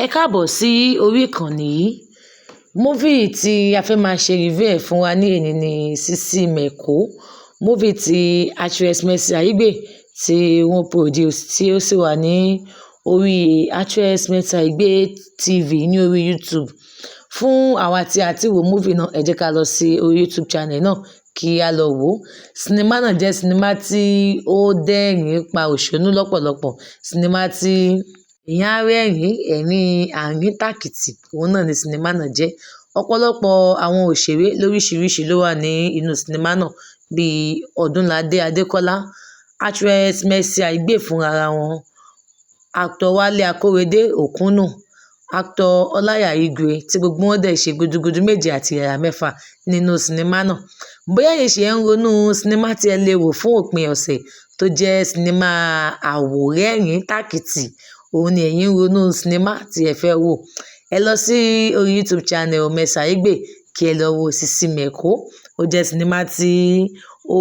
Ẹ káàbọ̀ sí orí ìkànnì yìí. Múfì tí a fẹ́ máa ṣe review ẹ̀ fún wa ní èní ni Sisi Mẹ́kọ. Múfì tí actress Mercy Aigbe tí wọ́n produce tí ó sì wà ní orí actress Mercy Aigbe TV ní orí YouTube. Fún àwa tí a ti wo múfì náà, ẹ jẹ́ ká lọ sí orí YouTube channel náà kí a lọ wò ó. Sinimá náà jẹ́ sinimá tí ó dẹ́rìn pa òṣónú lọ́pọ̀lọpọ̀. Sinimá tí èèyàn á rẹ́rìn, ẹ̀rín àríntàkìtì, òun náà ni sinimá náà jẹ́. Ọ̀pọ̀lọpọ̀ àwọn òṣèré lóríṣiríṣi ló wà ní inú sinimá náà bíi Ọdúnladé Adékọ́lá, actress Mercy Aigbe fúnra wọn, actor Wálé Akórèdé Òkúnnù, actor Ọláyà Igwe tí gbogbo wọn dẹ̀ ṣe gudugudu méje àti yàyà mẹ́fà nínú sinimá náà. Bóyá ẹ̀yin ṣì ń ronú sinimá tí ẹ lè wò fún òpin ọ̀sẹ̀ tó jẹ́ sinimá àwòrẹ́rìn tàkìtì, òun ni ẹ̀yin ń ronú sinimá tí ẹ fẹ́ wò. Ẹ lọ sí orí YouTube channel Mercy Aigbe kí ẹ lọ wo Sisi Mẹ́kọ. Ó jẹ́ sinimá tí ó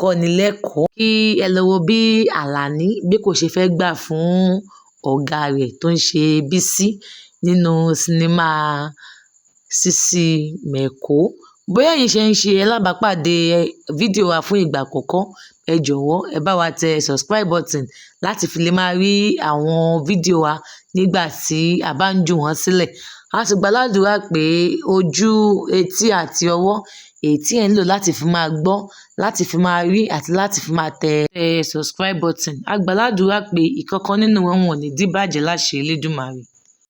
kọ́ni lẹ́kọ̀ọ́. Kí ẹ lọ wo bí Àlàní bí kò ṣe fẹ́ gbà fún ọ̀gá rẹ̀ tó ń ṣe Bísí nínú sinimá Sisi Mẹ́kọ. Bóyá ẹ̀yin ṣe ń ṣe alábàápàdé fídíò wa fún ìgbà àkọ́kọ́, ẹ jọ̀wọ́ ẹ bá wa tẹ subscribe button láti fi lè máa rí àwọn fídíò wa nígbà tí a bá ń jù wọ́n sílẹ̀. A sì gbà ládùúrà pé ojú, etí àti ọwọ́ èyí tí ẹ̀ ń lò láti fi máa gbọ́, láti fi máa rí àti láti fi máa tẹ subscribe button. A gbà ládùúrà pé ìkankan nínú wọn ò ní dìbàjẹ́ láṣẹ Elédùmarè.